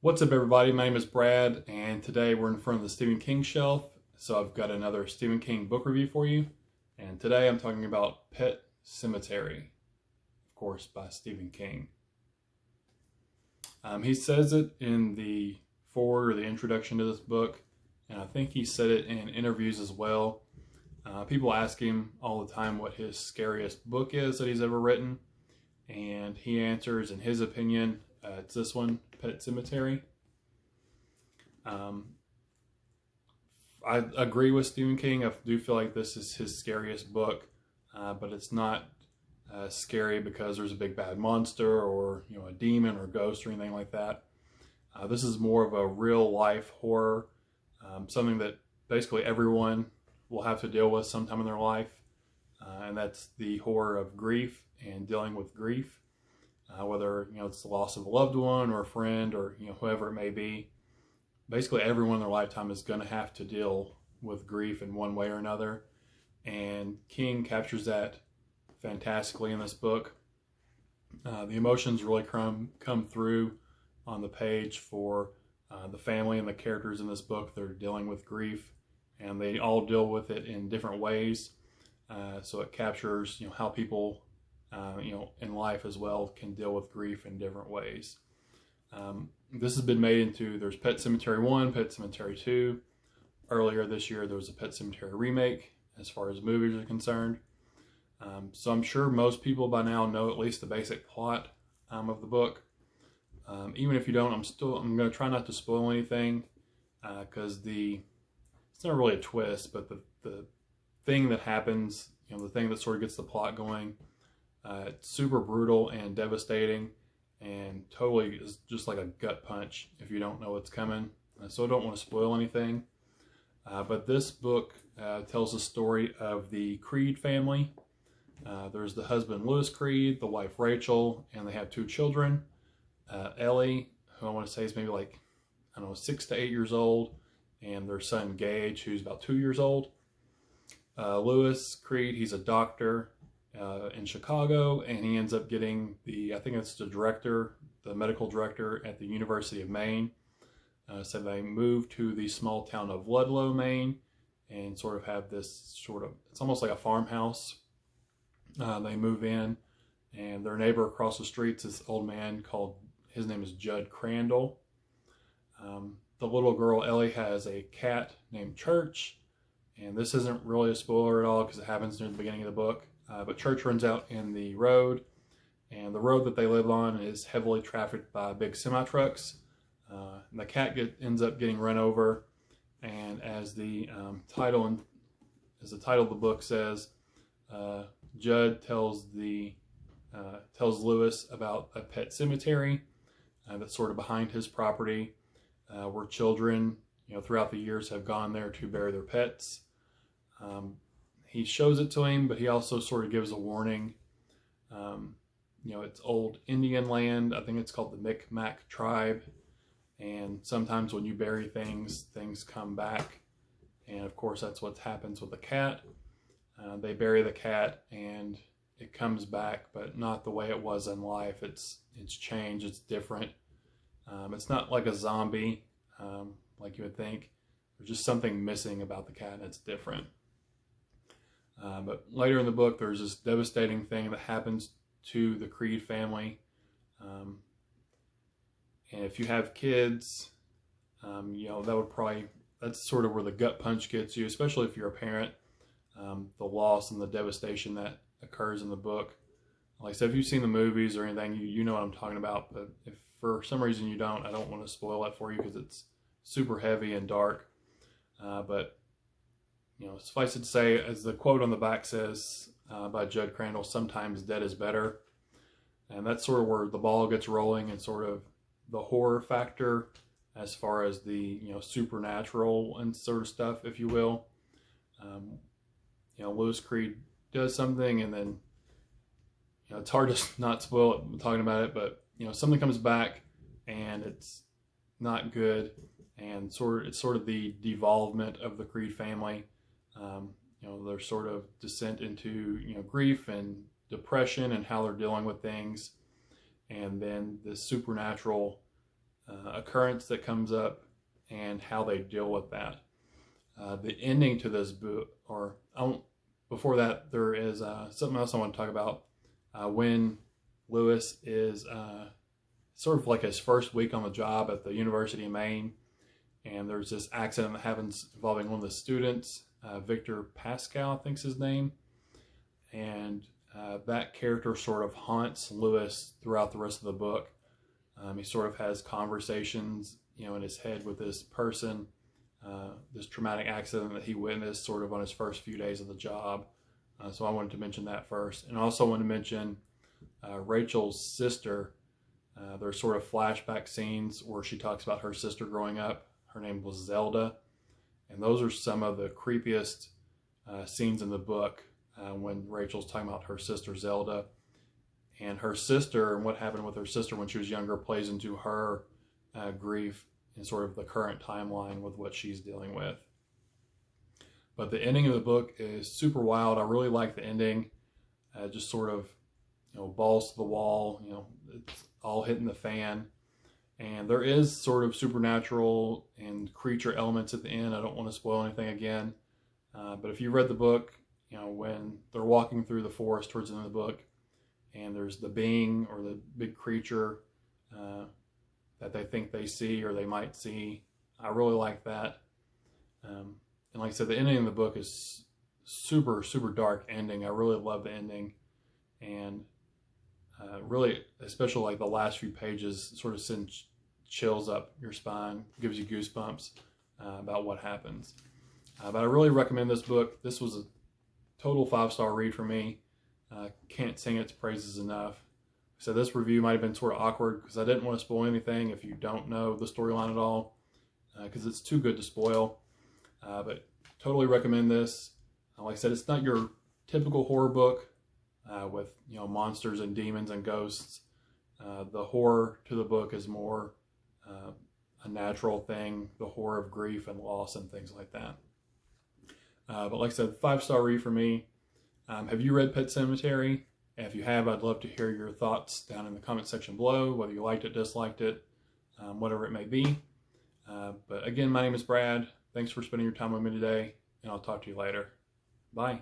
What's up, everybody? My name is Brad, and today we're in front of the Stephen King shelf. So I've got another Stephen King book review for you. And today I'm talking about Pet Sematary, of course, by Stephen King. He says it in the foreword or the introduction to this book, and I think he said it in interviews as well. People ask him all the time what his scariest book is that he's ever written, and he answers, in his opinion, it's this one, Pet Sematary. I agree with Stephen King. I do feel like this is his scariest book, but it's not scary because there's a big bad monster or a demon or ghost or anything like that. This is more of a real life horror, something that basically everyone will have to deal with sometime in their life, and that's the horror of grief and dealing with grief. Whether it's the loss of a loved one or a friend or whoever it may be, basically everyone in their lifetime is going to have to deal with grief in one way or another, and King captures that fantastically in this book. The emotions really come through on the page for the family and the characters in this book. They're dealing with grief, and they all deal with it in different ways. So it captures how people in life as well can deal with grief in different ways. This has been made into, there's Pet Sematary 1, Pet Sematary 2. Earlier this year, there was a Pet Sematary remake as far as movies are concerned. So I'm sure most people by now know at least the basic plot of the book. Even if you don't, I'm going to try not to spoil anything because it's not really a twist, but the thing that happens, the thing that sort of gets the plot going, it's super brutal and devastating, and totally is just like a gut punch if you don't know what's coming. So I don't want to spoil anything. But this book tells the story of the Creed family. There's the husband, Lewis Creed, the wife, Rachel, and they have two children. Ellie, who I want to say is maybe like, 6 to 8 years old, and their son, Gage, who's about 2 years old. Lewis Creed, he's a doctor in Chicago, and he ends up getting I think it's the medical director at the University of Maine. So they move to the small town of Ludlow, Maine, and sort of have this it's almost like a farmhouse. They move in, and their neighbor across the street's this old man his name is Judd Crandall. The little girl, Ellie, has a cat named Church, and this isn't really a spoiler at all because it happens near the beginning of the book. But Church runs out in the road, and the road that they live on is heavily trafficked by big semi-trucks. And the cat ends up getting run over, and as the title of the book says, Judd tells Lewis about a pet cemetery that's sort of behind his property, where children, throughout the years have gone there to bury their pets. He shows it to him, but he also sort of gives a warning. It's old Indian land. I think it's called the Micmac tribe. And sometimes when you bury things come back. And of course, that's what happens with the cat. They bury the cat and it comes back, but not the way it was in life. It's changed, it's different. It's not like a zombie, like you would think. There's just something missing about the cat and it's different. But later in the book, there's this devastating thing that happens to the Creed family. And if you have kids, that's sort of where the gut punch gets you, especially if you're a parent. The loss and the devastation that occurs in the book. Like I said, if you've seen the movies or anything, you know what I'm talking about. But if for some reason you don't, I don't want to spoil that for you because it's super heavy and dark. But suffice it to say, as the quote on the back says by Judd Crandall, sometimes dead is better. And that's sort of where the ball gets rolling and sort of the horror factor as far as the supernatural and sort of stuff, if you will. Lewis Creed does something, and then it's hard to not spoil it talking about it, but something comes back and it's not good, and it's sort of the devolvement of the Creed family. Their sort of descent into grief and depression and how they're dealing with things, and then the supernatural occurrence that comes up and how they deal with that. The ending to this book, before that, there is something else I want to talk about. When Lewis is sort of like his first week on the job at the University of Maine, and there's this accident that happens involving one of the students, Victor Pascal, I think's his name, and that character sort of haunts Lewis throughout the rest of the book. He sort of has conversations, in his head with this person, this traumatic accident that he witnessed sort of on his first few days of the job. So I wanted to mention that first. And I also want to mention Rachel's sister. There's sort of flashback scenes where she talks about her sister growing up. Her name was Zelda. And those are some of the creepiest scenes in the book when Rachel's talking about her sister Zelda. And her sister and what happened with her sister when she was younger plays into her grief in sort of the current timeline with what she's dealing with. But the ending of the book is super wild. I really like the ending. Just sort of, balls to the wall. It's all hitting the fan. And there is sort of supernatural and creature elements at the end. I don't want to spoil anything again. But if you read the book, when they're walking through the forest towards the end of the book, and there's the being or the big creature that they think they see or they might see. I really like that. And like I said, the ending of the book is super, super dark ending. I really love the ending. And really, especially like the last few pages, sort of sends chills up your spine, gives you goosebumps about what happens. But I really recommend this book. This was a total 5-star read for me. Can't sing its praises enough. So this review might have been sort of awkward because I didn't want to spoil anything if you don't know the storyline at all, because it's too good to spoil. But totally recommend this. Like I said, it's not your typical horror book with monsters and demons and ghosts. The horror to the book is more a natural thing, the horror of grief and loss and things like that. But like I said, 5-star read for me. Have you read Pet Sematary? If you have, I'd love to hear your thoughts down in the comment section below, whether you liked it, disliked it, whatever it may be. But again, my name is Brad. Thanks for spending your time with me today, and I'll talk to you later. Bye.